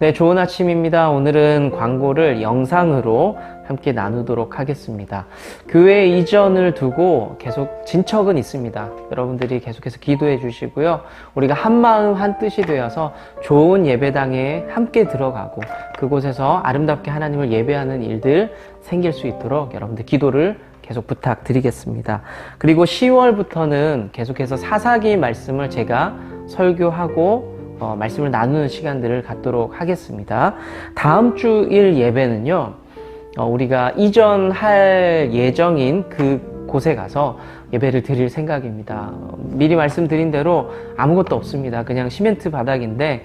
네, 좋은 아침입니다. 오늘은 광고를 영상으로 함께 나누도록 하겠습니다. 교회 이전을 두고 계속 진척은 있습니다. 여러분들이 계속해서 기도해 주시고요. 우리가 한마음 한뜻이 되어서 좋은 예배당에 함께 들어가고 그곳에서 아름답게 하나님을 예배하는 일들 생길 수 있도록 여러분들 기도를 계속 부탁드리겠습니다. 그리고 10월부터는 계속해서 사사기 말씀을 제가 설교하고 말씀을 나누는 시간들을 갖도록 하겠습니다. 다음 주일 예배는요, 우리가 이전할 예정인 그 곳에 가서 예배를 드릴 생각입니다. 미리 말씀드린 대로 아무것도 없습니다. 그냥 시멘트 바닥인데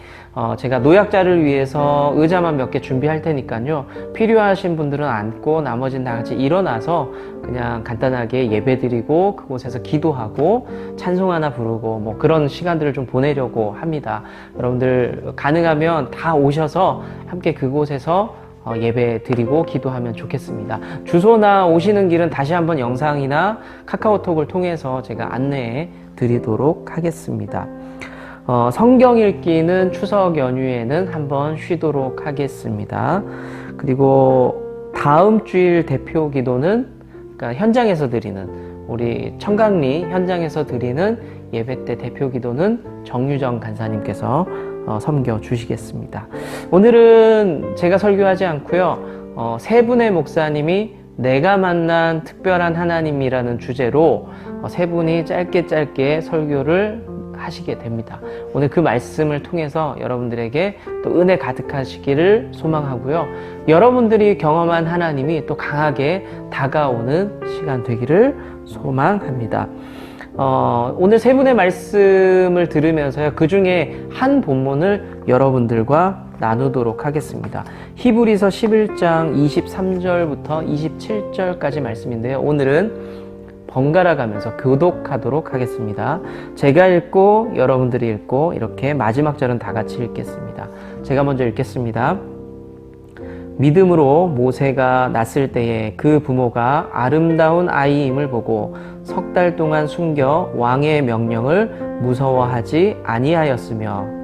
제가 노약자를 위해서 의자만 몇 개 준비할 테니까요. 필요하신 분들은 앉고 나머지는 다 같이 일어나서 그냥 간단하게 예배 드리고 그곳에서 기도하고 찬송 하나 부르고 뭐 그런 시간들을 좀 보내려고 합니다. 여러분들 가능하면 다 오셔서 함께 그곳에서 예배 드리고 기도하면 좋겠습니다. 주소나 오시는 길은 다시 한번 영상이나 카카오톡을 통해서 제가 안내해 드리도록 하겠습니다. 성경 읽기는 추석 연휴에는 한번 쉬도록 하겠습니다. 그리고 다음 주일 대표 기도는 그러니까 현장에서 드리는 우리 청강리 현장에서 드리는 예배 때 대표 기도는 정유정 간사님께서 섬겨 주시겠습니다. 오늘은 제가 설교하지 않고요. 세 분의 목사님이 내가 만난 특별한 하나님이라는 주제로 세 분이 짧게 설교를 하시게 됩니다. 오늘 그 말씀을 통해서 여러분들에게 또 은혜 가득하시기를 소망하고요. 여러분들이 경험한 하나님이 또 강하게 다가오는 시간 되기를 소망합니다. 오늘 세 분의 말씀을 들으면서요, 그 중에 한 본문을 여러분들과 나누도록 하겠습니다. 히브리서 11장 23절부터 27절까지 말씀인데요. 오늘은 번갈아 가면서 교독하도록 하겠습니다. 제가 읽고 여러분들이 읽고 이렇게 마지막 절은 다 같이 읽겠습니다. 제가 먼저 읽겠습니다. 믿음으로 모세가 났을 때에 그 부모가 아름다운 아이임을 보고 석 달 동안 숨겨 왕의 명령을 무서워하지 아니하였으며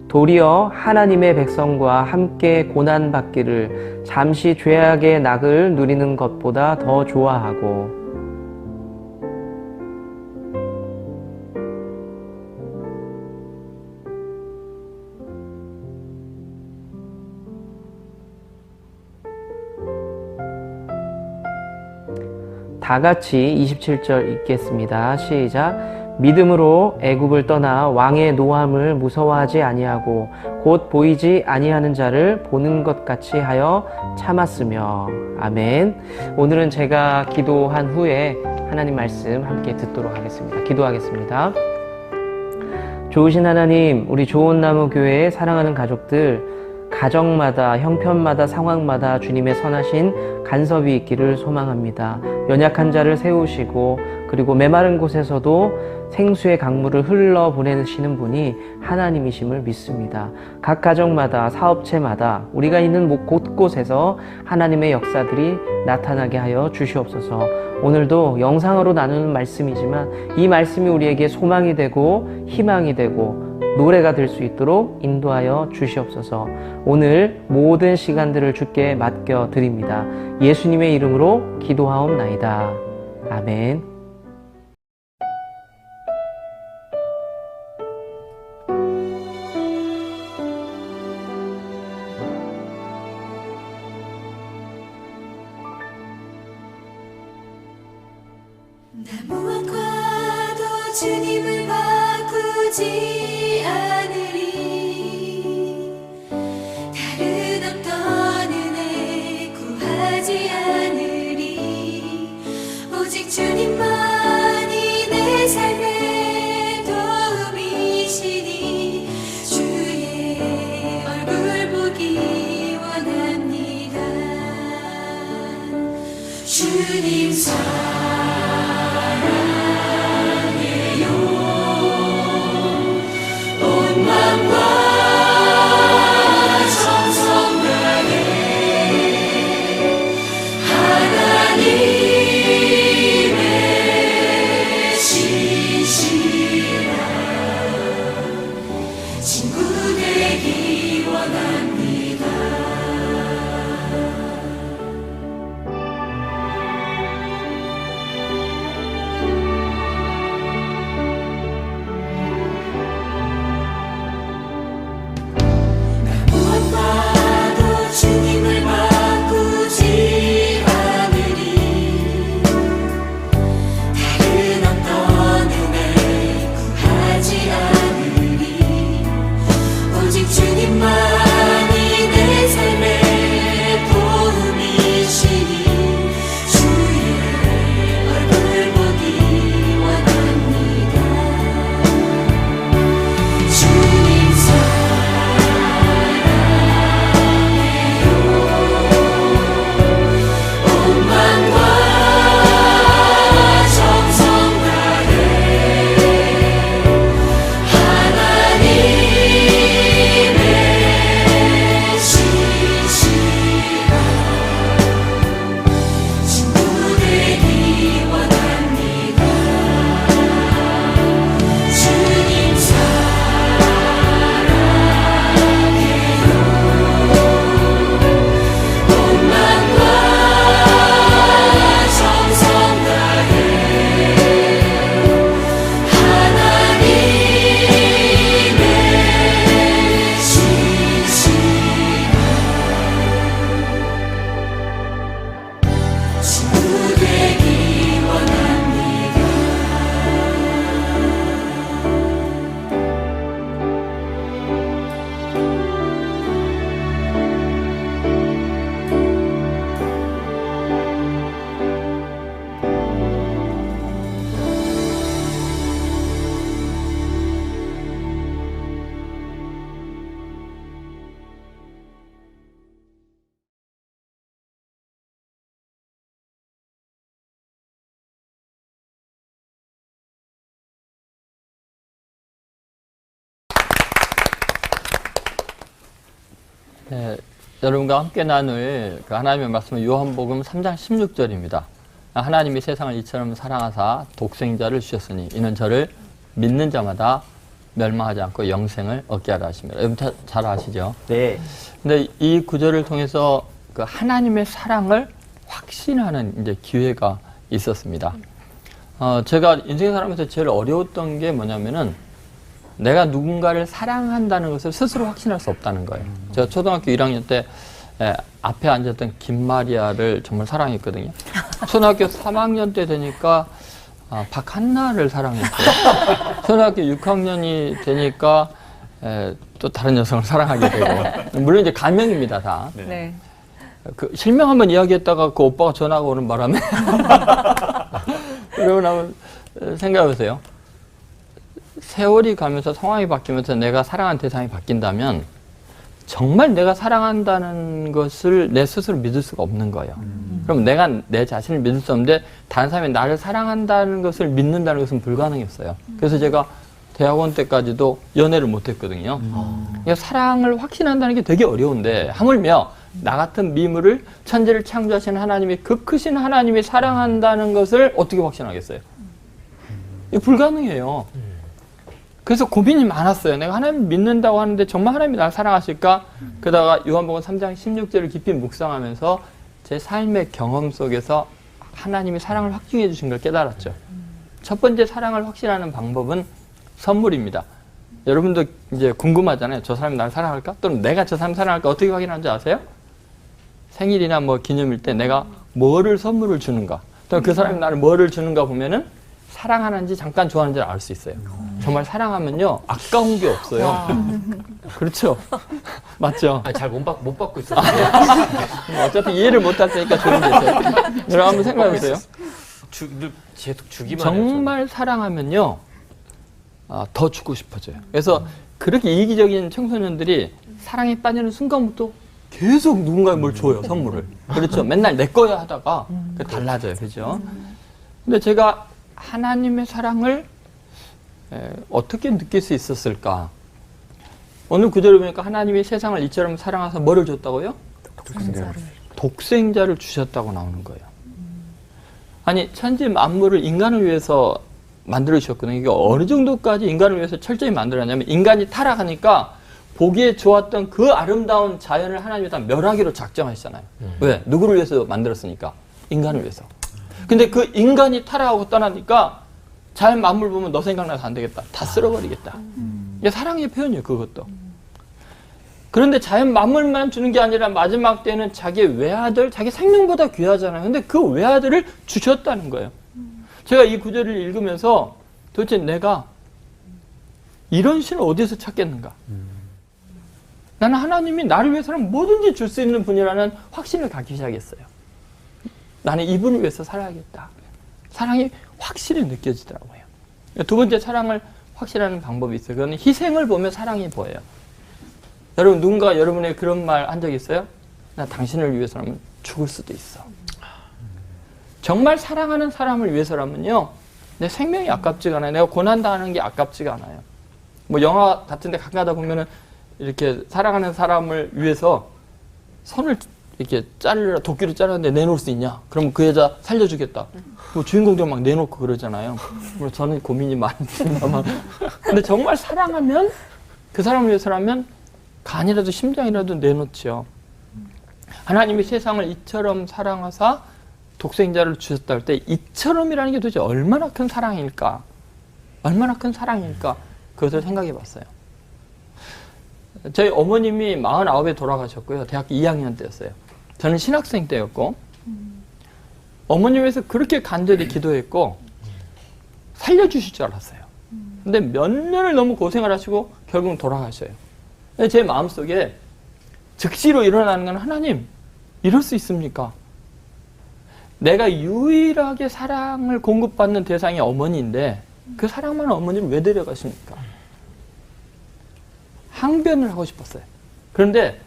도리어 하나님의 백성과 함께 고난받기를 잠시 죄악의 낙을 누리는 것보다 더 좋아하고 다 같이 27절 읽겠습니다. 시작. 믿음으로 애굽을 떠나 왕의 노함을 무서워하지 아니하고 곧 보이지 아니하는 자를 보는 것 같이 하여 참았으며. 아멘. 오늘은 제가 기도한 후에 하나님 말씀 함께 듣도록 하겠습니다. 기도하겠습니다. 좋으신 하나님, 우리 좋은나무 교회의 사랑하는 가족들, 가정마다, 형편마다, 상황마다 주님의 선하신 간섭이 있기를 소망합니다. 연약한 자를 세우시고 그리고 메마른 곳에서도 생수의 강물을 흘러 보내시는 분이 하나님이심을 믿습니다. 각 가정마다, 사업체마다 우리가 있는 곳곳에서 하나님의 역사들이 나타나게 하여 주시옵소서. 오늘도 영상으로 나누는 말씀이지만 이 말씀이 우리에게 소망이 되고 희망이 되고 노래가 될 수 있도록 인도하여 주시옵소서. 오늘 모든 시간들을 주께 맡겨 드립니다. 예수님의 이름으로 기도하옵나이다. 아멘. 나 무엇과도 주님을 바꾸지 않으리. 다른 어떤 은혜 구하지 않으리. 오직 주님만이 내 삶의 도움이시니 주의 얼굴 보기 원합니다. 주님 사랑해요. 온 네, 여러분과 함께 나눌 그 하나님의 말씀은 요한복음 3장 16절입니다. 하나님이 세상을 이처럼 사랑하사 독생자를 주셨으니 이는 저를 믿는 자마다 멸망하지 않고 영생을 얻게 하라 하십니다. 여러분 잘 아시죠? 네. 근데 이 구절을 통해서 그 하나님의 사랑을 확신하는 이제 기회가 있었습니다. 제가 인생 살아가면서 제일 어려웠던 게 뭐냐면은 내가 누군가를 사랑한다는 것을 스스로 확신할 수 없다는 거예요. 제가 초등학교 1학년 때 앞에 앉았던 김마리아를 정말 사랑했거든요. 초등학교 3학년 때 되니까 박한나를 사랑했고요. 초등학교 6학년이 되니까 또 다른 여성을 사랑하게 되고, 물론 이제 가명입니다, 다. 네. 그 실명 한번 이야기했다가 그 오빠가 전화가 오는 바람에 여러분 한번 생각해보세요. 세월이 가면서 상황이 바뀌면서 내가 사랑하는 대상이 바뀐다면 정말 내가 사랑한다는 것을 내 스스로 믿을 수가 없는 거예요. 그럼 내가 내 자신을 믿을 수 없는데 다른 사람이 나를 사랑한다는 것을 믿는다는 것은 불가능했어요. 그래서 제가 대학원 때까지도 연애를 못했거든요. 그러니까 사랑을 확신한다는 게 되게 어려운데 하물며 나 같은 미물을 천지를 창조하신 하나님이 그 크신 하나님이 사랑한다는 것을 어떻게 확신하겠어요? 이게 불가능해요. 그래서 고민이 많았어요. 내가 하나님 믿는다고 하는데 정말 하나님이 나를 사랑하실까? 그러다가 요한복음 3장 16절을 깊이 묵상하면서 제 삶의 경험 속에서 하나님이 사랑을 확증해 주신 걸 깨달았죠. 첫 번째 사랑을 확신하는 방법은 선물입니다. 여러분도 이제 궁금하잖아요. 저 사람이 나를 사랑할까? 또는 내가 저 사람 사랑할까? 어떻게 확인하는지 아세요? 생일이나 뭐 기념일 때 내가 뭐를 선물을 주는가? 또는 그 사람이 나를 뭐를 주는가 보면은 사랑하는지 잠깐 좋아하는지를 알 수 있어요. 정말 사랑하면요 아까운 게 없어요. 그렇죠? 맞죠? 잘 못 받고 있어요. 어차피 이해를 못할 테니까 좋은 게 있어요. 여러분 한번 생각해보세요. 늘 계속 주기만 해요. 정말 사랑하면요 더 주고 싶어져요. 그래서 그렇게 이기적인 청소년들이 사랑에 빠지는 순간부터 계속 누군가에 뭘 줘요, 선물을. 그렇죠? 맨날 내 거야 하다가 달라져요. 그죠? 근데 제가 하나님의 사랑을 어떻게 느낄 수 있었을까? 오늘 구절을 보니까 하나님이 세상을 이처럼 사랑하사 뭐를 줬다고요? 독생자를 주셨다고 나오는 거예요. 아니, 천지 만물을 인간을 위해서 만들어 주셨거든요. 이게 어느 정도까지 인간을 위해서 철저히 만들었냐면 인간이 타락하니까 보기에 좋았던 그 아름다운 자연을 하나님이 다 멸하기로 작정하시잖아요. 왜? 누구를 위해서 만들었으니까? 인간을 위해서. 근데 그 인간이 타락하고 떠나니까 자연 만물 보면 너 생각나서 안 되겠다. 다 쓸어버리겠다. 이게 사랑의 표현이에요, 그것도. 그런데 자연 만물만 주는 게 아니라 마지막 때는 자기 외아들, 자기 생명보다 귀하잖아요. 근데 그 외아들을 주셨다는 거예요. 제가 이 구절을 읽으면서 도대체 내가 이런 신을 어디서 찾겠는가? 나는 하나님이 나를 위해서는 뭐든지 줄 수 있는 분이라는 확신을 갖기 시작했어요. 나는 이분을 위해서 살아야겠다. 사랑이 확실히 느껴지더라고요. 두 번째 사랑을 확실하는 방법이 있어요. 그거는 희생을 보면 사랑이 보여요. 여러분 누군가 여러분의 그런 말 한 적 있어요? 나 당신을 위해서라면 죽을 수도 있어. 정말 사랑하는 사람을 위해서라면요. 내 생명이 아깝지가 않아요. 내가 고난당하는 게 아깝지가 않아요. 뭐 영화 같은 데 가끔 가다 보면은 이렇게 사랑하는 사람을 위해서 손을 이렇게 자르라, 도끼로 자르는데 내놓을 수 있냐? 그러면 그 여자 살려주겠다. 뭐 주인공들 막 내놓고 그러잖아요. 물론 저는 고민이 많습니다만. 근데 정말 사랑하면, 그 사람을 위해서라면 간이라도 심장이라도 내놓지요. 하나님이 세상을 이처럼 사랑하사 독생자를 주셨다 할 때 이처럼이라는 게 도대체 얼마나 큰 사랑일까? 얼마나 큰 사랑일까? 그것을 생각해 봤어요. 저희 어머님이 49에 돌아가셨고요. 대학교 2학년 때였어요. 저는 신학생 때였고 어머님 위해서 그렇게 간절히 기도했고 살려주실 줄 알았어요. 근데 몇 년을 너무 고생을 하시고 결국은 돌아가셔요. 제 마음속에 즉시로 일어나는 건 하나님 이럴 수 있습니까? 내가 유일하게 사랑을 공급받는 대상이 어머니인데 그 사랑만한 어머니를 왜 데려가십니까? 항변을 하고 싶었어요. 그런데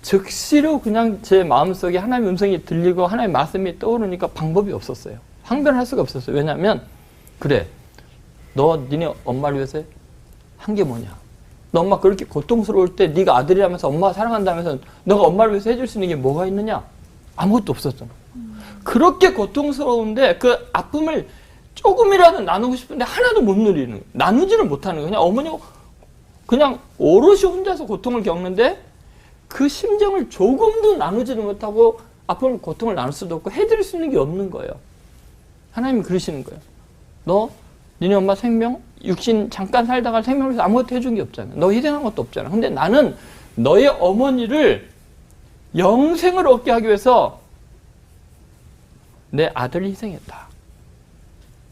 즉시로 그냥 제 마음속에 하나님의 음성이 들리고 하나님의 말씀이 떠오르니까 방법이 없었어요. 항변할 수가 없었어요. 왜냐하면 그래 너 니네 엄마를 위해서 한 게 뭐냐? 너 엄마 그렇게 고통스러울 때 네가 아들이라면서 엄마 사랑한다면서 너가 엄마를 위해서 해줄 수 있는 게 뭐가 있느냐? 아무것도 없었잖아. 그렇게 고통스러운데 그 아픔을 조금이라도 나누고 싶은데 하나도 못 누리는 거예요. 나누지를 못하는 거예요. 그냥 어머니가 그냥 오롯이 혼자서 고통을 겪는데 그 심정을 조금도 나누지를 못하고 아픔을 고통을 나눌 수도 없고 해드릴 수 있는 게 없는 거예요. 하나님이 그러시는 거예요. 너 니네 엄마 생명 육신 잠깐 살다가 생명을 위해서 아무것도 해준 게 없잖아. 너 희생한 것도 없잖아. 근데 나는 너의 어머니를 영생을 얻게 하기 위해서 내 아들을 희생했다.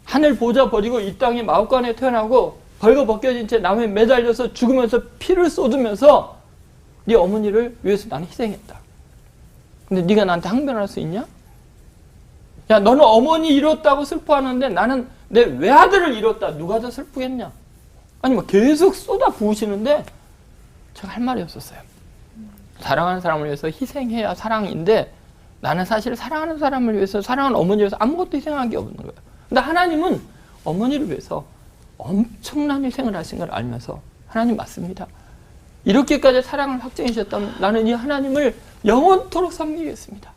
하늘 보좌 버리고 이 땅에 마옥간에 태어나고 벌거벗겨진 채 나무에 매달려서 죽으면서 피를 쏟으면서 네 어머니를 위해서 나는 희생했다. 근데 네가 나한테 항변할 수 있냐? 야, 너는 어머니 잃었다고 슬퍼하는데 나는 내 외아들을 잃었다. 누가 더 슬프겠냐? 아니 뭐 계속 쏟아 부으시는데 제가 할 말이 없었어요. 사랑하는 사람을 위해서 희생해야 사랑인데 나는 사실 사랑하는 사람을 위해서 사랑하는 어머니를 위해서 아무것도 희생한 게 없는 거예요. 근데 하나님은 어머니를 위해서 엄청난 희생을 하신 걸 알면서 하나님 맞습니다. 이렇게까지 사랑을 확증해 주셨다면 나는 이 하나님을 영원토록 섬기겠습니다.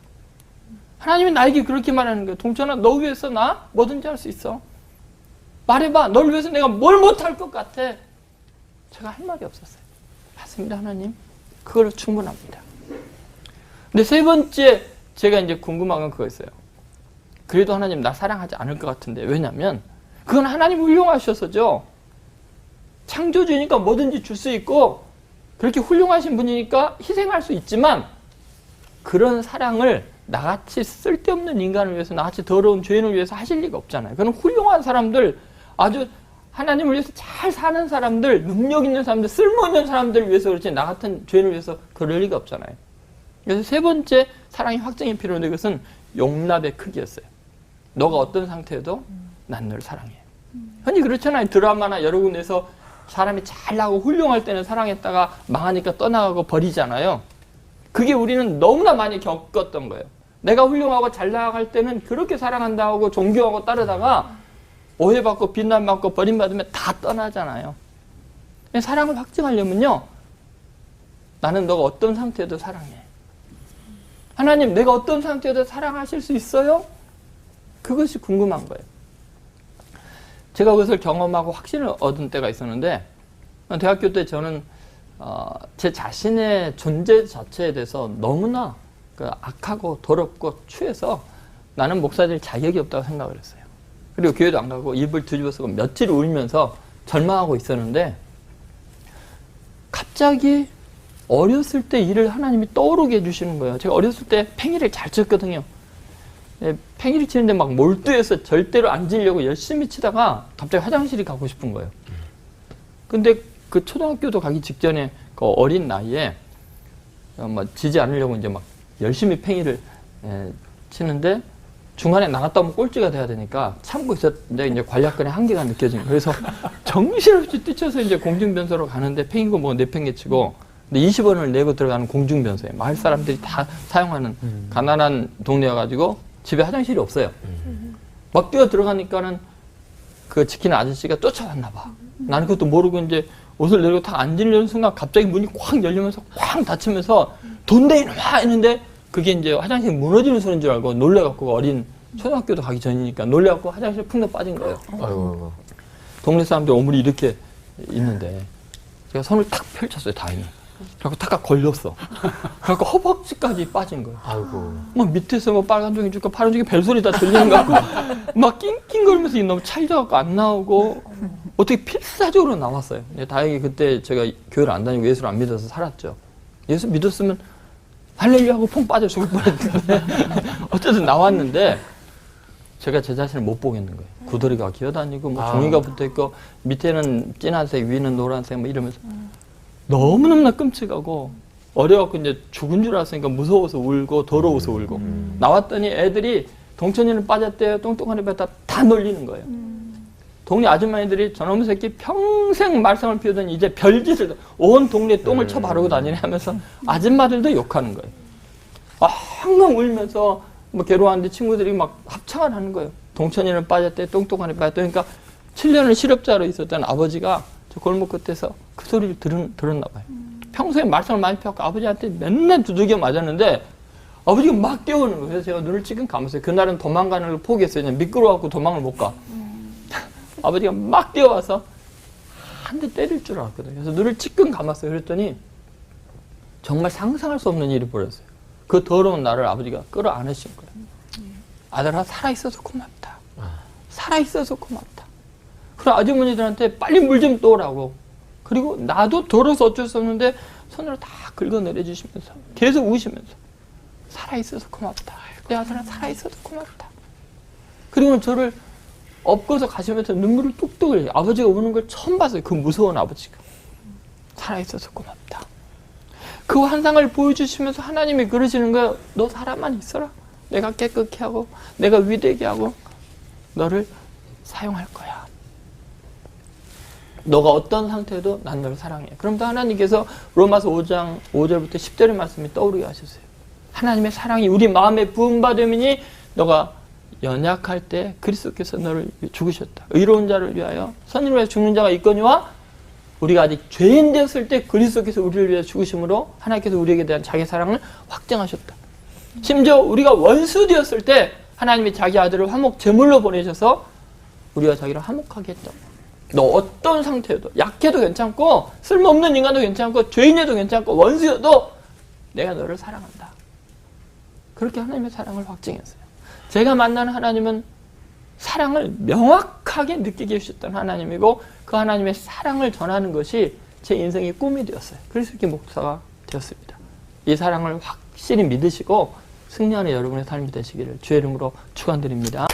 하나님이 나에게 그렇게 말하는 거예요. 동천아, 너 위해서 나 뭐든지 할 수 있어. 말해봐. 널 위해서 내가 뭘 못할 것 같아. 제가 할 말이 없었어요. 맞습니다, 하나님. 그걸로 충분합니다. 근데 세 번째 제가 이제 궁금한 건 그거였어요. 그래도 하나님 나 사랑하지 않을 것 같은데. 왜냐면 그건 하나님 훌륭하셔서죠. 창조주니까 뭐든지 줄 수 있고 그렇게 훌륭하신 분이니까 희생할 수 있지만 그런 사랑을 나같이 쓸데없는 인간을 위해서 나같이 더러운 죄인을 위해서 하실 리가 없잖아요. 그건 훌륭한 사람들, 아주 하나님을 위해서 잘 사는 사람들, 능력 있는 사람들, 쓸모 있는 사람들을 위해서 그렇지 나 같은 죄인을 위해서 그럴 리가 없잖아요. 그래서 세 번째 사랑이 확증이 필요한데 그것은 용납의 크기였어요. 너가 어떤 상태여도 난 널 사랑해. 흔히 그렇잖아요. 드라마나 여러 군데서 사람이 잘 나가고 훌륭할 때는 사랑했다가 망하니까 떠나가고 버리잖아요. 그게 우리는 너무나 많이 겪었던 거예요. 내가 훌륭하고 잘 나갈 때는 그렇게 사랑한다 하고 존경하고 따르다가 오해받고 비난받고 버림받으면 다 떠나잖아요. 사랑을 확증하려면요. 나는 너가 어떤 상태여도 사랑해. 하나님, 내가 어떤 상태여도 사랑하실 수 있어요? 그것이 궁금한 거예요. 제가 그것을 경험하고 확신을 얻은 때가 있었는데 대학교 때 저는 제 자신의 존재 자체에 대해서 너무나 악하고 더럽고 추해서 나는 목사될 자격이 없다고 생각을 했어요. 그리고 교회도 안 가고 입을 뒤집어 쓰고 며칠 울면서 절망하고 있었는데 갑자기 어렸을 때 일을 하나님이 떠오르게 해주시는 거예요. 제가 어렸을 때 팽이를 잘 쳤거든요. 팽이를 치는데 막 몰두해서 절대로 안 지려고 열심히 치다가 갑자기 화장실이 가고 싶은 거예요. 근데 그 초등학교도 가기 직전에 그 어린 나이에 지지 않으려고 이제 막 열심히 팽이를 치는데 중간에 나갔다 오면 꼴찌가 돼야 되니까 참고 있었는데 이제 관략근의 한계가 느껴진 거예요. 그래서 정신없이 뛰쳐서 이제 공중변소로 가는데 팽이고 뭐 내팽개 치고 근데 20원을 내고 들어가는 공중변소에 마을 사람들이 다 사용하는 가난한 동네여가지고 집에 화장실이 없어요. 막 뛰어 들어가니까는 그 지키는 아저씨가 쫓아왔나 봐. 나는 그것도 모르고 이제 옷을 내리고 탁 앉으려는 순간 갑자기 문이 쾅 열리면서 쾅 닫히면서 돈 내놔 했는데 그게 이제 화장실 무너지는 소리인 줄 알고 놀래갖고 어린 초등학교도 가기 전이니까 놀래갖고 화장실에 푹 빠진 거예요. 아이고. 동네 사람들 오물이 이렇게 있는데 제가 손을 탁 펼쳤어요, 다행히. 그래갖고 탁 걸렸어. 그래갖고 허벅지까지 빠진 거예요. 아이고. 막 밑에서 뭐 빨간 종이 줄까 파란 종이 벨소리 다 들리는 거 같고 막 낑낑거리면서 너무 찰져갖고 안 나오고 어떻게 필사적으로 나왔어요. 다행히 그때 제가 교회를 안 다니고 예수를 안 믿어서 살았죠. 예수 믿었으면 할렐루야 하고 퐁 빠져 죽을 뻔했는데 어쨌든 나왔는데 제가 제 자신을 못 보겠는 거예요. 구더리가 기어다니고 뭐 종이가 붙어있고 밑에는 진한색 위는 노란색 뭐 이러면서 너무너무나 끔찍하고 어려갖고 이제 죽은 줄 알았으니까 무서워서 울고 더러워서 울고 나왔더니 애들이 동천이는 빠졌대요. 똥똥한 입에 다 놀리는 거예요. 동네 아줌마애들이 저놈의 새끼 평생 말썽을 피우더니 이제 별짓을 온 동네에 똥을 쳐 바르고 다니네 하면서 아줌마들도 욕하는 거예요. 항상 울면서 뭐 괴로워하는데 친구들이 막 합창을 하는 거예요. 동천이는 빠졌대, 똥똥한 입에 빠졌대. 그러니까 7년을 실업자로 있었던 아버지가 저 골목 끝에서 그 소리를 들었나 봐요. 평소에 말썽을 많이 펴고 아버지한테 맨날 두들겨 맞았는데 아버지가 막 뛰어오는 거예요. 그래서 제가 눈을 찌끔 감았어요. 그날은 도망가는 걸 포기했어요. 그냥 미끄러워갖고 도망을 못 가. 아버지가 막 뛰어와서 한 대 때릴 줄 알았거든요. 그래서 눈을 찌끔 감았어요. 그랬더니 정말 상상할 수 없는 일이 벌어졌어요. 그 더러운 나를 아버지가 끌어안으신 거예요. 아들아, 살아있어서 고맙다. 살아있어서 고맙다. 그럼 아주머니들한테 빨리 물 좀 떠오라고. 그리고 나도 더러워서 어쩔 수 없는데 손으로 다 긁어내려주시면서 계속 우시면서 살아있어서 고맙다. 내 아들아, 살아있어서 고맙다. 그리고 저를 업고서 가시면서 눈물을 뚝뚝 흘려요. 아버지가 우는 걸 처음 봤어요. 그 무서운 아버지가. 살아있어서 고맙다. 그 환상을 보여주시면서 하나님이 그러시는 거예요. 너 살아만 있어라. 내가 깨끗게 하고 내가 위대하게 하고 너를 사용할 거야. 너가 어떤 상태도 난 너를 사랑해. 그럼 또 하나님께서 로마서 5장 5절부터 10절의 말씀이 떠오르게 하셨어요. 하나님의 사랑이 우리 마음에 부음받음이니 너가 연약할 때 그리스도께서 너를 죽으셨다. 의로운 자를 위하여 선인을 위하여 죽는 자가 있거니와 우리가 아직 죄인 되었을 때 그리스도께서 우리를 위해 죽으심으로 하나님께서 우리에게 대한 자기 사랑을 확증하셨다. 심지어 우리가 원수 되었을 때 하나님이 자기 아들을 화목 제물로 보내셔서 우리와 자기를 화목하게 했다. 너 어떤 상태여도 약해도 괜찮고 쓸모없는 인간도 괜찮고 죄인이어도 괜찮고 원수여도 내가 너를 사랑한다. 그렇게 하나님의 사랑을 확증했어요. 제가 만나는 하나님은 사랑을 명확하게 느끼게 해주셨던 하나님이고 그 하나님의 사랑을 전하는 것이 제 인생의 꿈이 되었어요. 그래서 이렇게 목사가 되었습니다. 이 사랑을 확실히 믿으시고 승리하는 여러분의 삶이 되시기를 주의 이름으로 축원드립니다.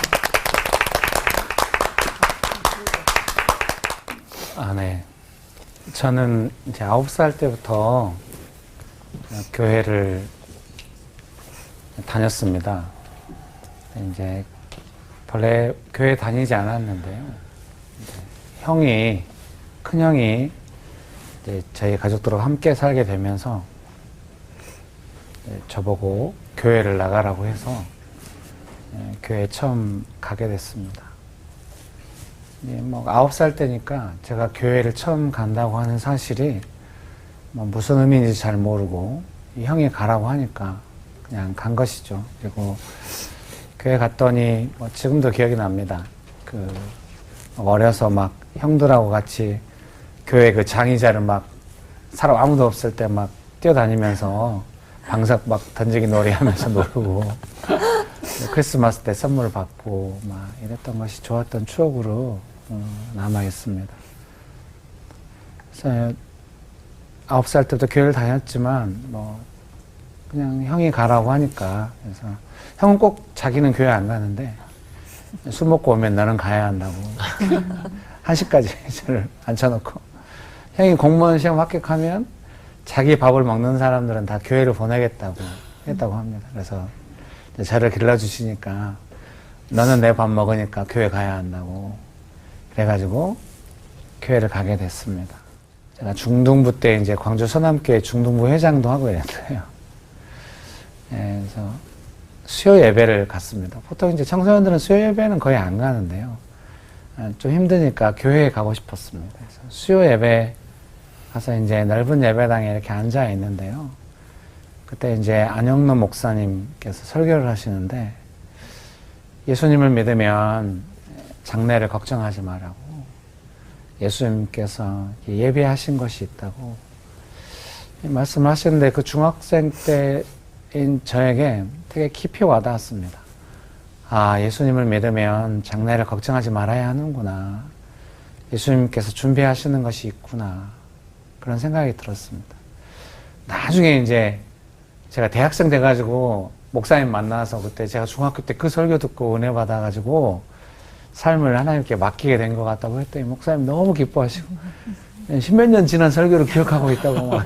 네. 저는 이제 9살 때부터 교회를 다녔습니다. 이제 본래 교회 다니지 않았는데요. 큰 형이 이제 저희 가족들과 함께 살게 되면서 저보고 교회를 나가라고 해서 교회에 처음 가게 됐습니다. 뭐 9살 때니까 제가 교회를 처음 간다고 하는 사실이 뭐 무슨 의미인지 잘 모르고 이 형이 가라고 하니까 그냥 간 것이죠. 그리고 교회 갔더니 뭐 지금도 기억이 납니다. 어려서 막 형들하고 같이 교회 그 장의자를 막 사람 아무도 없을 때 막 뛰어다니면서 방석 막 던지기 놀이 하면서 놀고 크리스마스 때 선물 받고 막 이랬던 것이 좋았던 추억으로 남아 있습니다. 그래서 9살 때부터 교회를 다녔지만 뭐 그냥 형이 가라고 하니까 그래서 형은 꼭 자기는 교회 안 가는데 술 먹고 오면 나는 가야 한다고 1시까지 저를 앉혀놓고 형이 공무원 시험 합격하면 자기 밥을 먹는 사람들은 다 교회를 보내겠다고 했다고 합니다. 그래서 저를 길러주시니까 너는 내 밥 먹으니까 교회 가야 한다고 그래가지고 교회를 가게 됐습니다. 제가 중등부 때 이제 광주 서남교회 중등부 회장도 하고 이랬어요. 그래서 수요 예배를 갔습니다. 보통 이제 청소년들은 수요 예배는 거의 안 가는데요. 좀 힘드니까 교회에 가고 싶었습니다. 그래서 수요 예배 가서 이제 넓은 예배당에 이렇게 앉아 있는데요. 그때 이제 안영로 목사님께서 설교를 하시는데 예수님을 믿으면 장래를 걱정하지 말라고 예수님께서 예배하신 것이 있다고 말씀하시는데 그 중학생 때인 저에게 되게 깊이 와닿았습니다. 아, 예수님을 믿으면 장래를 걱정하지 말아야 하는구나. 예수님께서 준비하시는 것이 있구나. 그런 생각이 들었습니다. 나중에 이제 제가 대학생 돼가지고 목사님 만나서 그때 제가 중학교 때 그 설교 듣고 은혜 받아가지고 삶을 하나님께 맡기게 된 것 같다고 했더니 목사님 너무 기뻐하시고 십몇 년 지난 설교를 기억하고 있다고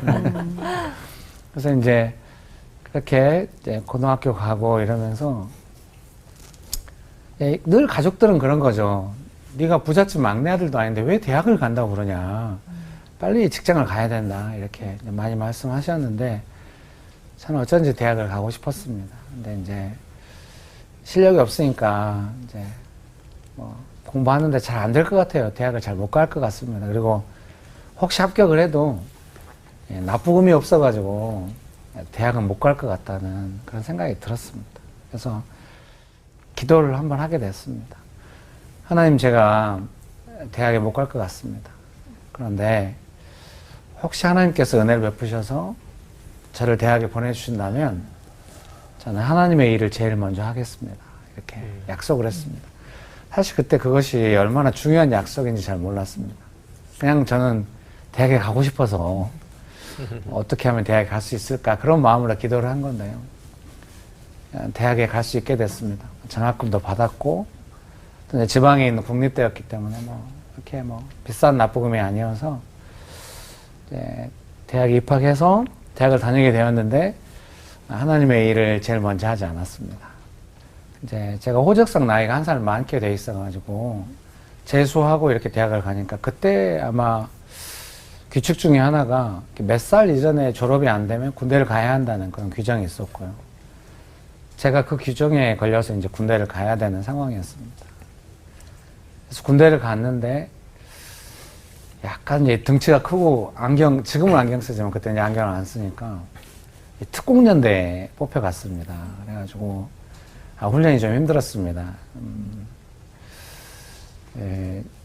그래서 이제 그렇게 이제 고등학교 가고 이러면서 늘 가족들은 그런 거죠. 네가 부잣집 막내 아들도 아닌데 왜 대학을 간다고 그러냐. 빨리 직장을 가야 된다. 이렇게 많이 말씀하셨는데 저는 어쩐지 대학을 가고 싶었습니다. 근데 이제 실력이 없으니까 이제 뭐 공부하는데 잘 안 될 것 같아요. 대학을 잘 못 갈 것 같습니다. 그리고 혹시 합격을 해도 납부금이 없어가지고 대학은 못 갈 것 같다는 그런 생각이 들었습니다. 그래서 기도를 한번 하게 됐습니다. 하나님, 제가 대학에 못 갈 것 같습니다. 그런데 혹시 하나님께서 은혜를 베푸셔서 저를 대학에 보내주신다면 저는 하나님의 일을 제일 먼저 하겠습니다. 이렇게 약속을 했습니다. 사실 그때 그것이 얼마나 중요한 약속인지 잘 몰랐습니다. 그냥 저는 대학에 가고 싶어서 어떻게 하면 대학에 갈 수 있을까 그런 마음으로 기도를 한 건데요. 대학에 갈 수 있게 됐습니다. 장학금도 받았고 또 지방에 있는 국립대였기 때문에 이렇게 비싼 납부금이 아니어서 이제 대학에 입학해서 대학을 다니게 되었는데 하나님의 일을 제일 먼저 하지 않았습니다. 이제 제가 호적상 나이가 한 살 많게 돼 있어가지고 재수하고 이렇게 대학을 가니까 그때 아마 규칙 중에 하나가 몇 살 이전에 졸업이 안 되면 군대를 가야 한다는 그런 규정이 있었고요. 제가 그 규정에 걸려서 이제 군대를 가야 되는 상황이었습니다. 그래서 군대를 갔는데 약간 이제 등치가 크고 지금은 안경 쓰지만 그때는 안경을 안 쓰니까 특공연대에 뽑혀갔습니다. 그래가지고 훈련이 좀 힘들었습니다.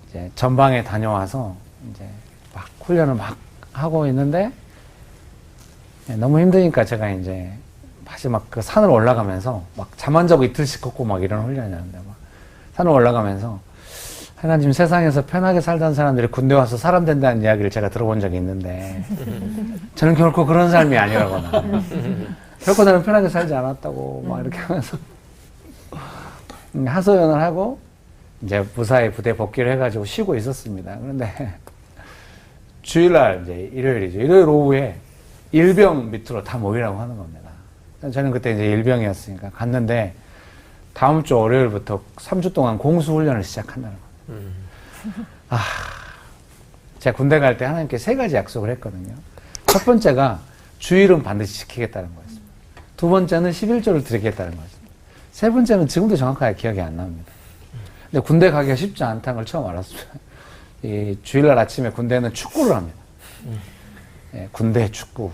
이제 전방에 다녀와서 이제 막 훈련을 막 하고 있는데 너무 힘드니까 제가 이제 마지막 그 산을 올라가면서 막 잠 안 자고 이틀씩 걷고 막 이런 훈련이었는데 막 산을 올라가면서 하나님, 세상에서 편하게 살던 사람들이 군대 와서 사람 된다는 이야기를 제가 들어본 적이 있는데 저는 결코 그런 삶이 아니라거나 결코 나는 편하게 살지 않았다고 막 이렇게 하면서 하소연을 하고 이제 무사히 부대 복귀를 해가지고 쉬고 있었습니다. 그런데 주일날 이제 일요일이죠. 일요일 오후에 일병 밑으로 다 모이라고 하는 겁니다. 저는 그때 이제 일병이었으니까 갔는데 다음 주 월요일부터 3주 동안 공수훈련을 시작한다는 겁니다. 제가 군대 갈 때 하나님께 3가지 약속을 했거든요. 첫 번째가 주일은 반드시 지키겠다는 거였습니다. 두 번째는 11조를 드리겠다는 거였습니다. 세 번째는 지금도 정확하게 기억이 안 납니다. 근데 군대 가기가 쉽지 않다는 걸 처음 알았습니다. 이 주일날 아침에 군대는 축구를 합니다. 군대 축구.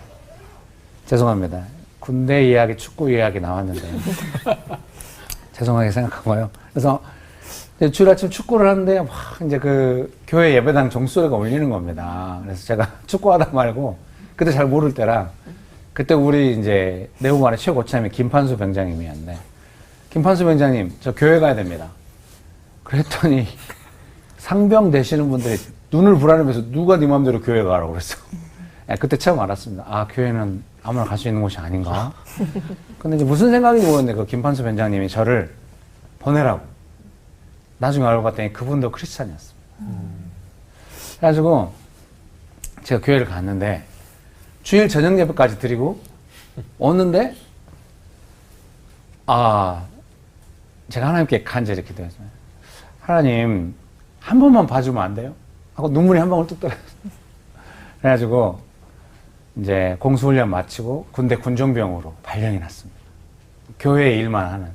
죄송합니다. 군대 이야기, 축구 이야기 나왔는데 죄송하게 생각하고요. 그래서 주일 아침 축구를 하는데 막 이제 그 교회 예배당 종소리가 울리는 겁니다. 그래서 제가 축구하다 말고 그때 잘 모를 때라 그때 우리 이제 내부반의 최고참이 김판수 병장님이었는데 김판수 병장님, 저 교회 가야 됩니다. 그랬더니 상병 되시는 분들이 눈을 부라리면서 누가 네 맘대로 교회 가라고 그랬어. 그때 처음 알았습니다. 교회는 아무나 갈 수 있는 곳이 아닌가? 근데 이제 무슨 생각인지 모르겠는데 그 김판수 병장님이 저를 보내라고. 나중에 알고 봤더니 그분도 크리스찬이었습니다. 그래가지고 제가 교회를 갔는데 주일 저녁 예배까지 드리고 오는데 제가 하나님께 간절히 기도했어요. 하나님, 한 번만 봐주면 안 돼요? 하고 눈물이 한 방울 뚝 떨어졌어요. 그래가지고 이제 공수훈련 마치고 군대 군종병으로 발령이 났습니다. 교회 일만 하는.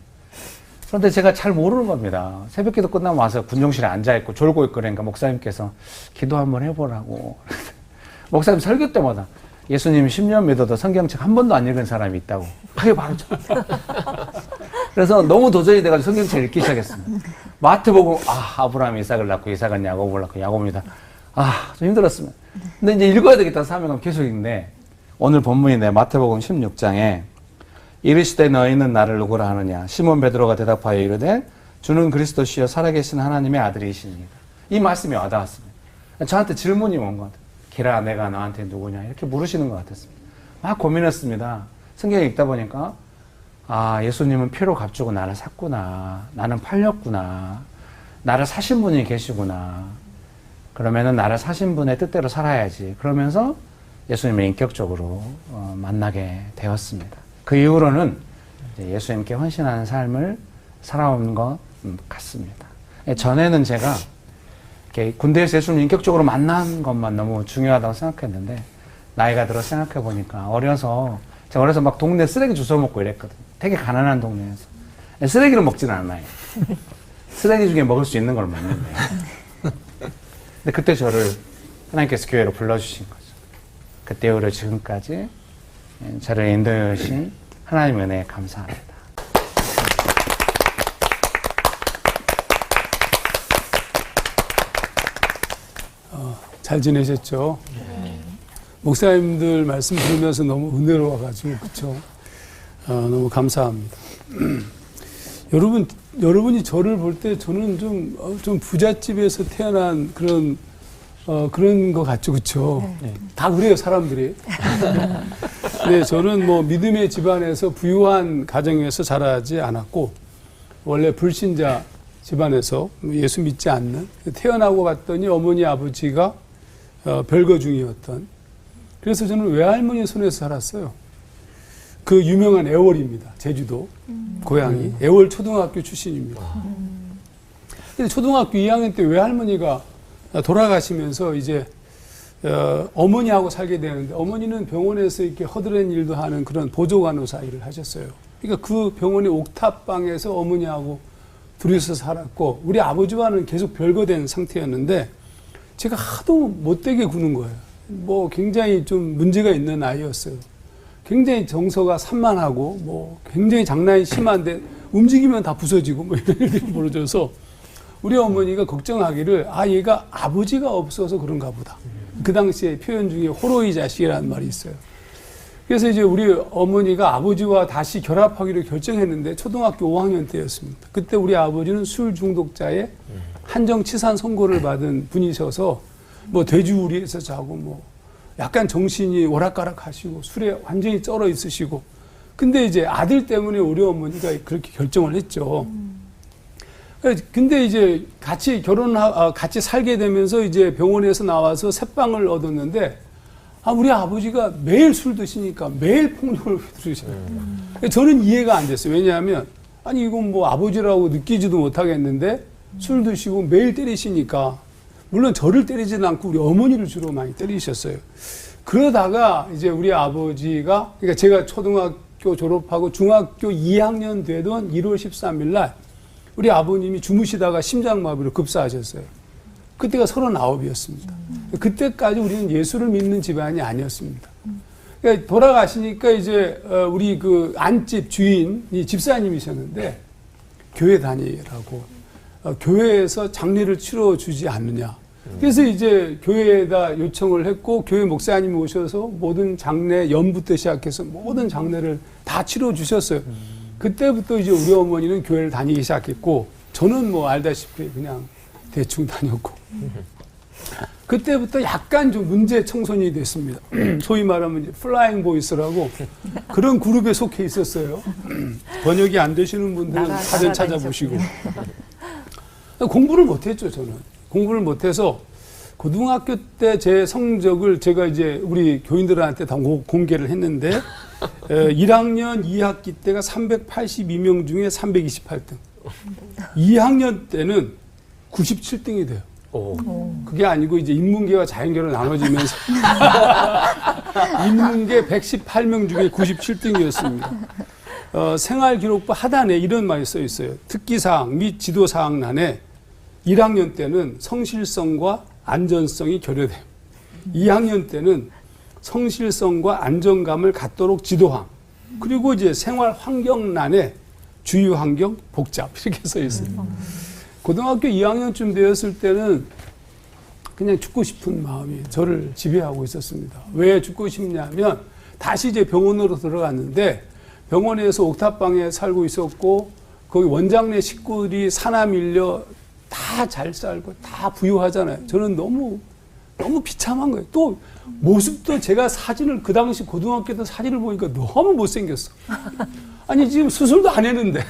그런데 제가 잘 모르는 겁니다. 새벽기도 끝나면 와서 군종실에 앉아있고 졸고 있고 그러니까 목사님께서 기도 한번 해보라고. 목사님 설교 때마다 예수님 10년 믿어도 성경책 한 번도 안 읽은 사람이 있다고. 그게 바로 저. 그래서 너무 도전이 돼가지고 성경책 읽기 시작했습니다. 마태복음, 아브라함이 이삭을 낳고 이삭은 야곱을 낳고 야곱입니다. 좀 힘들었습니다. 근데 이제 읽어야 되겠다는 사명감 계속 읽는데 오늘 본문인데 마태복음 16장에 이르시되 너희는 나를 누구라 하느냐 시몬 베드로가 대답하여 이르되 주는 그리스도시요 살아계신 하나님의 아들이시니라. 이 말씀이 와닿았습니다. 저한테 질문이 온 것 같아요. 기라 내가 너한테 누구냐 이렇게 물으시는 것 같았습니다. 막 고민했습니다. 성경 읽다 보니까 예수님은 피로 값주고 나를 샀구나. 나는 팔렸구나. 나를 사신 분이 계시구나. 그러면은 나를 사신 분의 뜻대로 살아야지. 그러면서 예수님을 인격적으로 만나게 되었습니다. 그 이후로는 예수님께 헌신하는 삶을 살아온 것 같습니다. 전에는 제가 이렇게 군대에서 예수님을 인격적으로 만난 것만 너무 중요하다고 생각했는데 나이가 들어 생각해 보니까 제가 어려서 막 동네 쓰레기 주워 먹고 이랬거든요. 되게 가난한 동네에서. 쓰레기를 먹지는 않아요. 쓰레기 중에 먹을 수 있는 걸 먹는데. 근데 그때 저를 하나님께서 교회로 불러주신 거죠. 그때 이후로 지금까지 저를 인도해 주신 하나님의 은혜에 감사합니다. 잘 지내셨죠? 목사님들 말씀 들으면서 너무 은혜로워가지고 그렇죠. 너무 감사합니다. 여러분이 저를 볼 때 저는 좀 부잣집에서 태어난 그런 것 같죠, 그렇죠? 다 그래요, 사람들이. 네, 저는 뭐 믿음의 집안에서 부유한 가정에서 자라지 않았고 원래 불신자 집안에서 예수 믿지 않는 태어나고 봤더니 어머니 아버지가 별거 중이었던 그래서 저는 외할머니 손에서 자랐어요. 그 유명한 애월입니다. 제주도 고향이 애월 초등학교 출신입니다. 근데 초등학교 2학년 때 외할머니가 돌아가시면서 이제 어머니하고 살게 되는데 어머니는 병원에서 이렇게 허드렛 일도 하는 그런 보조간호사 일을 하셨어요. 그러니까 그 병원의 옥탑방에서 어머니하고 둘이서 살았고 우리 아버지와는 계속 별거된 상태였는데 제가 하도 못되게 구는 거예요. 뭐 굉장히 좀 문제가 있는 아이였어요. 굉장히 정서가 산만하고 뭐 굉장히 장난이 심한데 움직이면 다 부서지고 뭐 이런 일이 벌어져서 우리 어머니가 걱정하기를 얘가 아버지가 없어서 그런가 보다. 그 당시에 표현 중에 호로이 자식이라는 말이 있어요. 그래서 이제 우리 어머니가 아버지와 다시 결합하기로 결정했는데 초등학교 5학년 때였습니다. 그때 우리 아버지는 술 중독자의 한정치산 선고를 받은 분이셔서 뭐 돼지우리에서 자고 뭐 약간 정신이 오락가락 하시고 술에 완전히 쩔어 있으시고 근데 이제 아들 때문에 우리 어머니가 그렇게 결정을 했죠. 근데 이제 같이 같이 살게 되면서 이제 병원에서 나와서 새빵을 얻었는데 우리 아버지가 매일 술 드시니까 매일 폭력을 휘두르셔요. 저는 이해가 안 됐어요. 왜냐하면 이건 뭐 아버지라고 느끼지도 못하겠는데 술 드시고 매일 때리시니까 물론 저를 때리지는 않고 우리 어머니를 주로 많이 때리셨어요. 그러다가 이제 우리 아버지가 그러니까 제가 초등학교 졸업하고 중학교 2학년 되던 1월 13일 날 우리 아버님이 주무시다가 심장마비로 급사하셨어요. 그때가 39이었습니다. 그때까지 우리는 예수를 믿는 집안이 아니었습니다. 그러니까 돌아가시니까 이제 우리 그 안집 주인이 집사님이셨는데 교회 다니라고 교회에서 장례를 치러주지 않느냐. 그래서 이제 교회에다 요청을 했고 교회 목사님이 오셔서 모든 장례 연부터 시작해서 모든 장례를 다 치러주셨어요. 그때부터 이제 우리 어머니는 교회를 다니기 시작했고 저는 뭐 알다시피 그냥 대충 다녔고 그때부터 약간 좀 문제 청소년이 됐습니다. 소위 말하면 이제 플라잉 보이스라고 그런 그룹에 속해 있었어요. 번역이 안 되시는 분들은 사전 찾아보시고 공부를 못했죠. 저는 공부를 못해서 고등학교 때 제 성적을 제가 이제 우리 교인들한테 다 공개를 했는데 1학년 2학기 때가 382명 중에 328등 2학년 때는 97등이 돼요. 그게 아니고 이제 인문계와 자연계로 나눠지면서 인문계 118명 중에 97등이었습니다. 생활기록부 하단에 이런 말이 써 있어요. 특기사항 및 지도사항란에 1학년 때는 성실성과 안전성이 결여돼요. 2학년 때는 성실성과 안정감을 갖도록 지도함. 그리고 이제 생활환경란에 주유환경 복잡 이렇게 써 있어요. 고등학교 2학년쯤 되었을 때는 그냥 죽고 싶은 마음이 저를 지배하고 있었습니다. 왜 죽고 싶냐면 다시 이제 병원으로 들어갔는데 병원에서 옥탑방에 살고 있었고 거기 원장네 식구들이 사남 일녀 다 잘 살고 다 부유하잖아요. 저는 너무 비참한 거예요. 또 모습도 제가 사진을 그 당시 고등학교 때 사진을 보니까 너무 못생겼어. 지금 수술도 안 했는데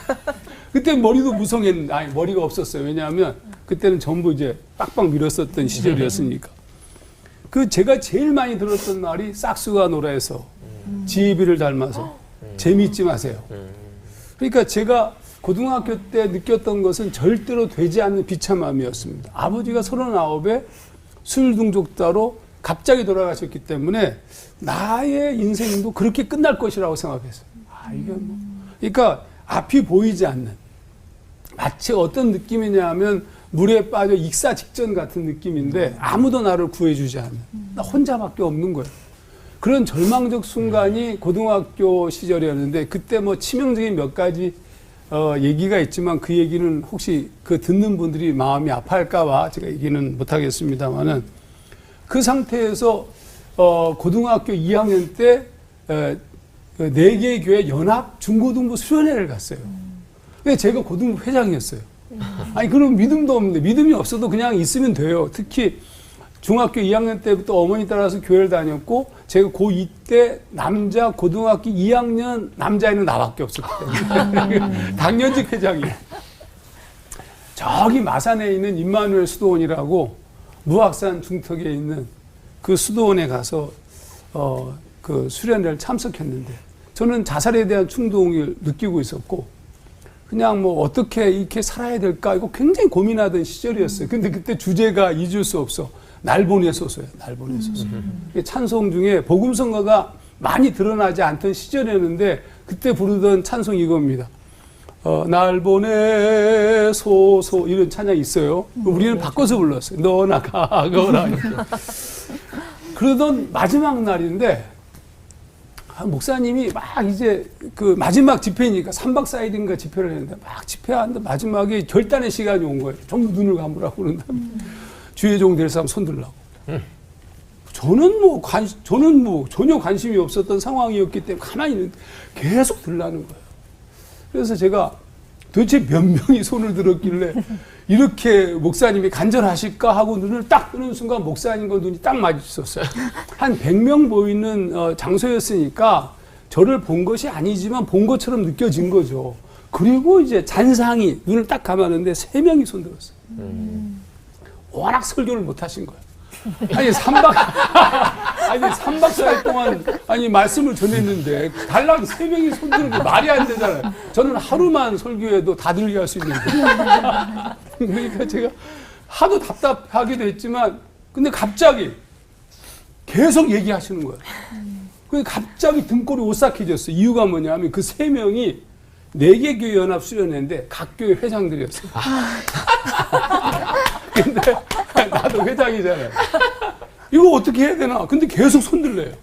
그때 머리도 무성했는데 머리가 없었어요. 왜냐하면 그때는 전부 이제 빡빡 밀었었던 시절이었으니까. 제가 제일 많이 들었던 말이 싹수가 노라해서 지휘비를 닮아서 재미있지 마세요. 그러니까 제가 고등학교 때 느꼈던 것은 절대로 되지 않는 비참함이었습니다. 아버지가 39에 술 중독자로 갑자기 돌아가셨기 때문에 나의 인생도 그렇게 끝날 것이라고 생각했어요. 이게 그러니까 앞이 보이지 않는 마치 어떤 느낌이냐 하면 물에 빠져 익사 직전 같은 느낌인데 아무도 나를 구해주지 않는, 나 혼자밖에 없는 거예요. 그런 절망적 순간이 고등학교 시절이었는데 그때 뭐 치명적인 몇 가지 얘기가 있지만 그 얘기는 혹시 그 듣는 분들이 마음이 아파할까봐 제가 얘기는 못하겠습니다만은 그 상태에서 고등학교 2학년 때 4개의 교회 연합 중고등부 수련회를 갔어요. 근데 제가 고등부 회장이었어요. 아니 그럼 믿음도 없는데, 믿음이 없어도 그냥 있으면 돼요. 특히 중학교 2학년 때부터 어머니 따라서 교회를 다녔고 제가 고2 때 남자 고등학교 2학년 남자애는 나밖에 없었기 때문에 당년직 회장이에요. 저기 마산에 있는 임마누엘 수도원이라고 무악산 중턱에 있는 그 수도원에 가서 그 수련회를 참석했는데 저는 자살에 대한 충동을 느끼고 있었고 그냥 뭐 어떻게 이렇게 살아야 될까 이거 굉장히 고민하던 시절이었어요. 근데 그때 주제가 잊을 수 없어. 날 보내소서요. 날 보내소서. 찬송 중에 복음성가가 많이 드러나지 않던 시절이었는데 그때 부르던 찬송 이겁니다. 날 보내소서 이런 찬양이 있어요. 우리는 바꿔서 불렀어요. 너나 가거라 이렇게. 그러던 마지막 날인데 목사님이 막 이제 그 마지막 집회니까 3박 4일인가 집회를 했는데 막 집회하는데 마지막에 결단의 시간이 온 거예요. 전부 눈을 감으라고 그런다. 주의 종 될 사람 손 들라고. 저는 뭐 전혀 관심이 없었던 상황이었기 때문에 가만히 있는데 계속 들라는 거예요. 그래서 제가 도대체 몇 명이 손을 들었길래 이렇게 목사님이 간절하실까 하고 눈을 딱 뜨는 순간 목사님과 눈이 딱 마주쳤어요. 한 100명 보이는 장소였으니까 저를 본 것이 아니지만 본 것처럼 느껴진 거죠. 그리고 이제 잔상이 눈을 딱 감았는데 3명이 손 들었어요. 워낙 설교를 못 하신 거예요. 아니 3박 4일 동안 말씀을 전했는데 달랑 3명이 손 드는 게 말이 안 되잖아요. 저는 하루만 설교해도 다 들게 할 수 있는데. 그러니까 제가 하도 답답하기도 했지만 근데 갑자기 계속 얘기하시는 거예요. 근데 갑자기 등골이 오싹해졌어요. 이유가 뭐냐면 그 3명이 4개 교회 연합 수련회인데 각 교회 회장들이었어요. 근데 나도 회장이잖아요. 이거 어떻게 해야 되나? 근데 계속 손들래요.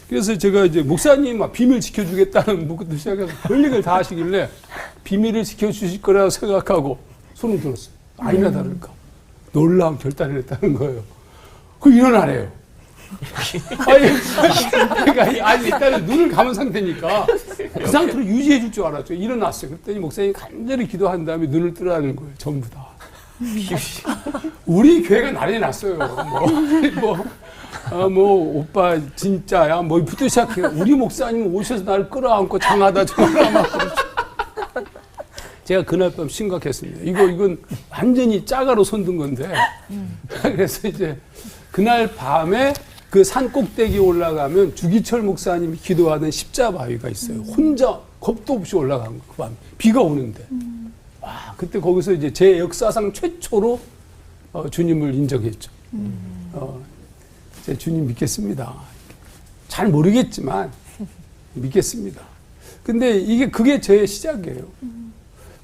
그래서 제가 이제 목사님 막 비밀 지켜주겠다는 묻부터 시작해서 별일을 다 하시길래 비밀을 지켜주실 거라고 생각하고 손을 들었어요. 아니나 다를까. 놀라운 결단을 했다는 거예요. 그 일어나래요. 아니, 일단은 눈을 감은 상태니까 그 상태로 유지해 줄 줄 알았죠. 일어났어요. 그랬더니 목사님이 간절히 기도한 다음에 눈을 뜨라는 거예요. 전부 다. 우리 교회가 난리 났어요. 오빠 진짜야 뭐부터 시작해. 우리 목사님 오셔서 나를 끌어안고 장하다 정하다 막 그러죠. 제가 그날 밤 심각했습니다. 이건 완전히 짜가로 손든 건데. 그래서 이제 그날 밤에 그 산 꼭대기 올라가면 주기철 목사님이 기도하던 십자바위가 있어요. 혼자 겁도 없이 올라간 거, 그 밤에. 비가 오는데. 와, 그때 거기서 이제 제 역사상 최초로 주님을 인정했죠. 제 주님 믿겠습니다. 잘 모르겠지만 믿겠습니다. 근데 그게 제 시작이에요.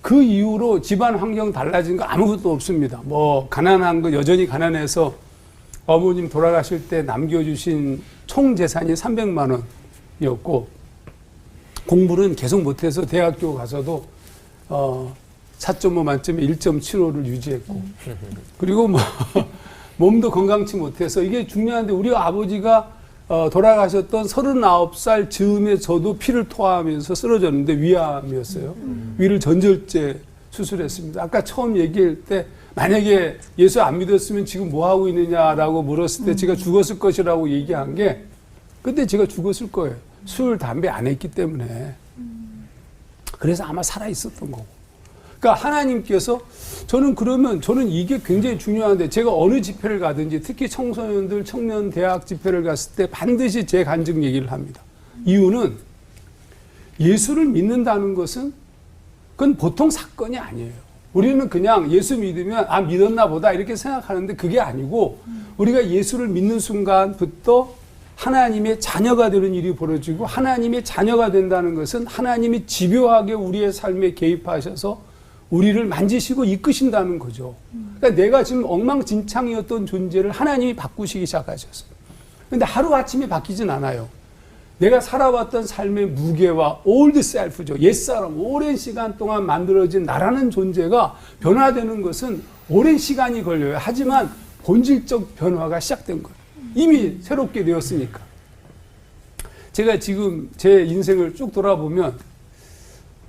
그 이후로 집안 환경 달라진 거 아무것도 없습니다. 뭐 가난한 거 여전히 가난해서 어머님 돌아가실 때 남겨주신 총 재산이 300만 원이었고 공부는 계속 못해서 대학교 가서도 4.5 만점에 1.75를 유지했고 그리고 뭐 몸도 건강치 못해서 이게 중요한데 우리 아버지가 돌아가셨던 39살 즈음에 저도 피를 토하면서 쓰러졌는데 위암이었어요. 위를 전절제 수술했습니다. 아까 처음 얘기할 때 만약에 예수 안 믿었으면 지금 뭐 하고 있느냐라고 물었을 때 제가 죽었을 것이라고 얘기한 게 그때 제가 죽었을 거예요. 술, 담배 안 했기 때문에. 그래서 아마 살아 있었던 거고. 그러니까 하나님께서 저는 이게 굉장히 중요한데 제가 어느 집회를 가든지 특히 청소년들, 청년 대학 집회를 갔을 때 반드시 제 간증 얘기를 합니다. 이유는 예수를 믿는다는 것은 그건 보통 사건이 아니에요. 우리는 그냥 예수 믿으면 믿었나 보다 이렇게 생각하는데 그게 아니고 우리가 예수를 믿는 순간부터 하나님의 자녀가 되는 일이 벌어지고 하나님의 자녀가 된다는 것은 하나님이 집요하게 우리의 삶에 개입하셔서 우리를 만지시고 이끄신다는 거죠. 그러니까 내가 지금 엉망진창이었던 존재를 하나님이 바꾸시기 시작하셨어요. 근데 하루아침에 바뀌진 않아요. 내가 살아왔던 삶의 무게와 올드 셀프죠. 옛사람, 오랜 시간 동안 만들어진 나라는 존재가 변화되는 것은 오랜 시간이 걸려요. 하지만 본질적 변화가 시작된 거예요. 이미 새롭게 되었으니까. 제가 지금 제 인생을 쭉 돌아보면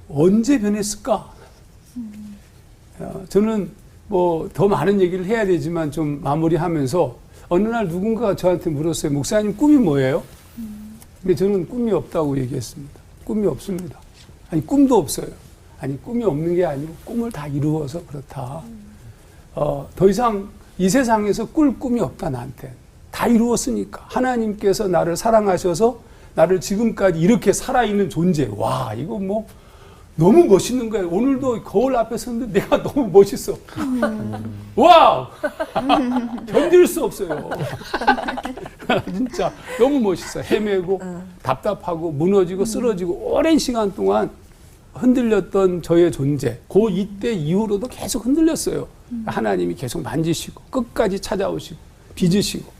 언제 변했을까? 저는 뭐 더 많은 얘기를 해야 되지만 좀 마무리하면서 어느 날 누군가가 저한테 물었어요. 목사님 꿈이 뭐예요? 근데 저는 꿈이 없다고 얘기했습니다. 꿈이 없습니다. 아니 꿈도 없어요. 아니 꿈이 없는 게 아니고 꿈을 다 이루어서 그렇다. 더 이상 이 세상에서 꿀 꿈이 없다 나한테. 다 이루었으니까. 하나님께서 나를 사랑하셔서 나를 지금까지 이렇게 살아있는 존재. 와 이거 뭐 너무 멋있는 거예요. 오늘도 거울 앞에 섰는데 내가 너무 멋있어. 와우! 견딜 수 없어요. 진짜 너무 멋있어. 헤매고 답답하고 무너지고 쓰러지고 오랜 시간 동안 흔들렸던 저의 존재. 그 이때 이후로도 계속 흔들렸어요. 하나님이 계속 만지시고 끝까지 찾아오시고 빚으시고.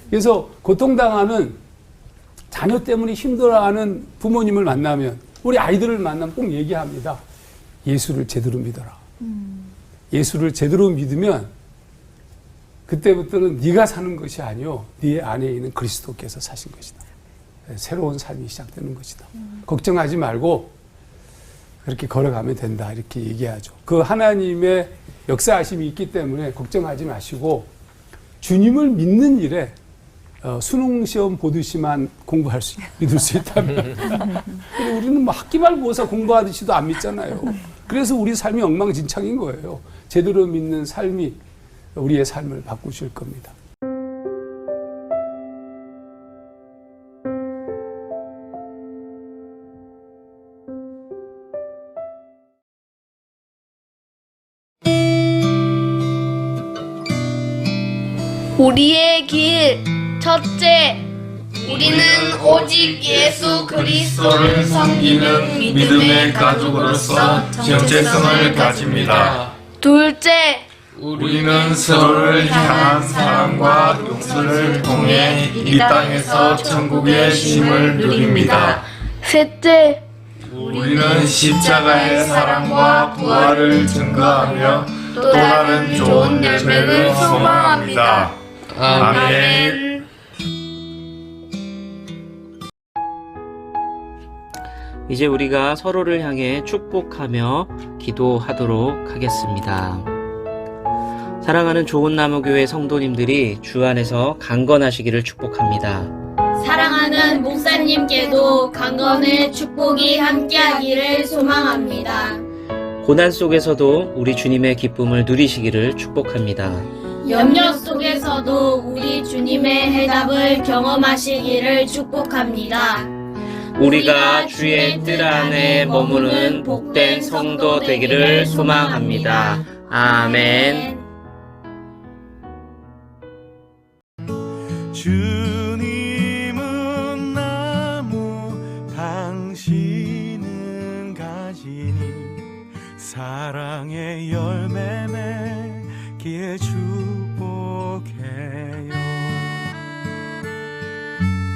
그래서 고통당하는 자녀 때문에 힘들어하는 부모님을 만나면 우리 아이들을 만나면 꼭 얘기합니다. 예수를 제대로 믿어라. 예수를 제대로 믿으면 그때부터는 네가 사는 것이 아니요 네 안에 있는 그리스도께서 사신 것이다. 새로운 삶이 시작되는 것이다. 걱정하지 말고 그렇게 걸어가면 된다 이렇게 얘기하죠. 그 하나님의 역사하심이 있기 때문에 걱정하지 마시고 주님을 믿는 일에 수능시험 보듯이만 공부할 수, 믿을 수 있다면. 근데 우리는 뭐 학기말고사 공부하듯이도 안 믿잖아요. 그래서 우리 삶이 엉망진창인 거예요. 제대로 믿는 삶이 우리의 삶을 바꾸실 겁니다. 우리의 길 첫째, 우리는 오직 예수 그리스도를 섬기는 믿음의 가족으로서 정체성을 가집니다. 둘째, 우리는 서로를 향한 사랑과 용서를 통해 이 땅에서 천국의 쉼을 누립니다. 셋째, 우리는 십자가의 사랑과 부활을 증거하며 또 다른 좋은 열매를 소망합니다. 아멘. 이제 우리가 서로를 향해 축복하며 기도하도록 하겠습니다. 사랑하는 좋은 나무 교회 성도님들이 주 안에서 강건하시기를 축복합니다. 사랑하는 목사님께도 강건의 축복이 함께하기를 소망합니다. 고난 속에서도 우리 주님의 기쁨을 누리시기를 축복합니다. 염려 속에서도 우리 주님의 해답을 경험하시기를 축복합니다. 우리가 주의 뜰 안에 머무는 복된 성도 되기를 소망합니다. 아멘. 주님은 나무, 당신은 가지니 사랑의 열매 맺기에 축복해요.